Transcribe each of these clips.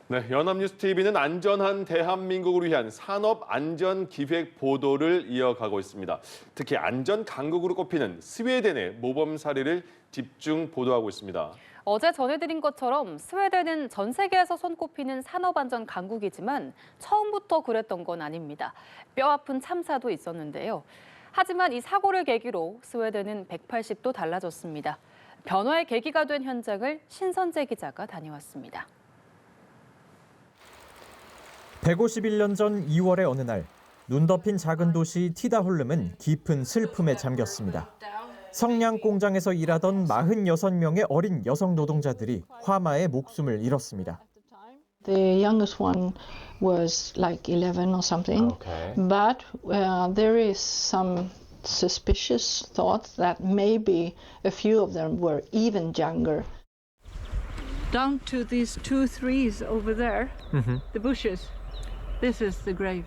네, 연합뉴스TV는 안전한 대한민국을 위한 산업안전기획 보도를 이어가고 있습니다. 특히 안전 강국으로 꼽히는 스웨덴의 모범 사례를 집중 보도하고 있습니다. 어제 전해드린 것처럼 스웨덴은 전 세계에서 손꼽히는 산업안전 강국이지만 처음부터 그랬던 건 아닙니다. 뼈아픈 참사도 있었는데요. 하지만 이 사고를 계기로 스웨덴은 180도 달라졌습니다. 변화의 계기가 된 현장을 신선재 기자가 다녀왔습니다. 151년 전 2월의 어느 날, 눈 덮인 작은 도시 티다홀름은 깊은 슬픔에 잠겼습니다. 성냥 공장에서 일하던 46명의 어린 여성 노동자들이 화마에 목숨을 잃었습니다. The youngest one was like 11 or something, but there is some suspicious thought that maybe a few of them were even younger. Down to these 2 trees over there, the bushes. This is the grave.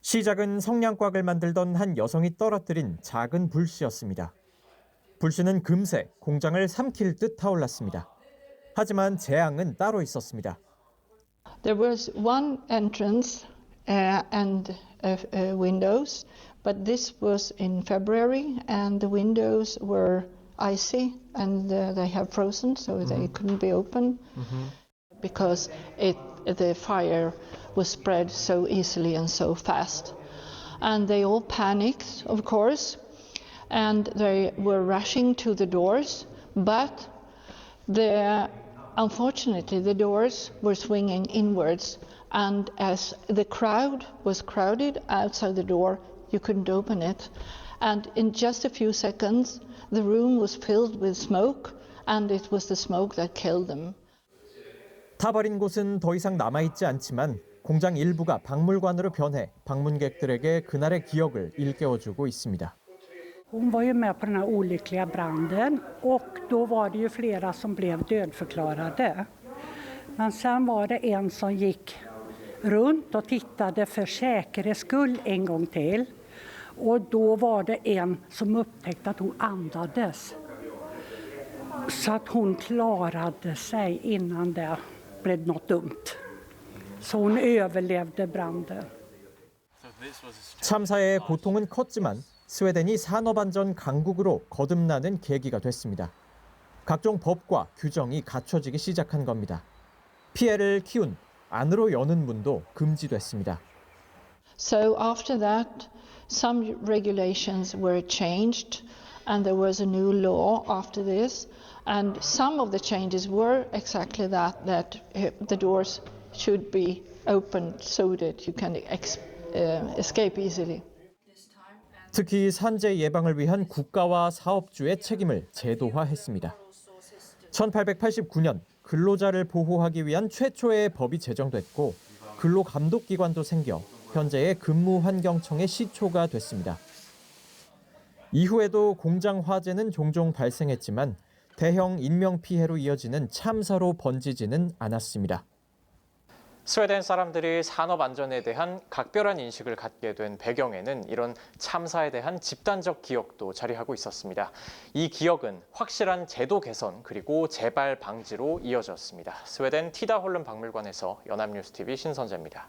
시작은 성냥곽을 만들던 한 여성이 떨어뜨린 작은 불씨였습니다. 불씨는 금세 공장을 삼킬 듯 타올랐습니다. 하지만 재앙은 따로 있었습니다. There was one entrance and windows, but this was in February and the windows were icy and they have frozen, so they couldn't be opened because the fire was spread so easily and so fast. And they all panicked, of course, and they were rushing to the doors, but unfortunately the doors were swinging inwards, and as the crowd was crowded outside the door, you couldn't open it. And in just a few seconds, the room was filled with smoke, and it was the smoke that killed them. 타버린 곳은 더 이상 남아있지 않지만 공장 일부가 박물관으로 변해 방문객들에게 그날의 기억을 일깨워주고 있습니다. Hon var ju med på den här olyckliga branden och då var det ju flera som blev dödförklarade. Men sen var det en som gick runt och tittade för säkerhets skull en gång till. Och då var det en som upptäckte att hon andades. Så att hon klarade sig innan det blev något dumt. Så hon överlevde branden. 참사의 고통은 컸지만 스웨덴이 산업안전 강국으로 거듭나는 계기가 됐습니다. 각종 법과 규정이 갖춰지기 시작한 겁니다. 피해를 키운 안으로 여는 문도 금지됐습니다. So after that, some regulations were changed and there was a new law after this. And some of the changes were exactly that the doors should be opened so that you can escape easily. 특히 산재 예방을 위한 국가와 사업주의 책임을 제도화했습니다. 1889년 근로자를 보호하기 위한 최초의 법이 제정됐고 근로감독기관도 생겨 현재의 근무환경청의 시초가 됐습니다. 이후에도 공장 화재는 종종 발생했지만 대형 인명피해로 이어지는 참사로 번지지는 않았습니다. 스웨덴 사람들이 산업 안전에 대한 각별한 인식을 갖게 된 배경에는 이런 참사에 대한 집단적 기억도 자리하고 있었습니다. 이 기억은 확실한 제도 개선 그리고 재발 방지로 이어졌습니다. 스웨덴 티다홀름 박물관에서 연합뉴스TV 신선재입니다.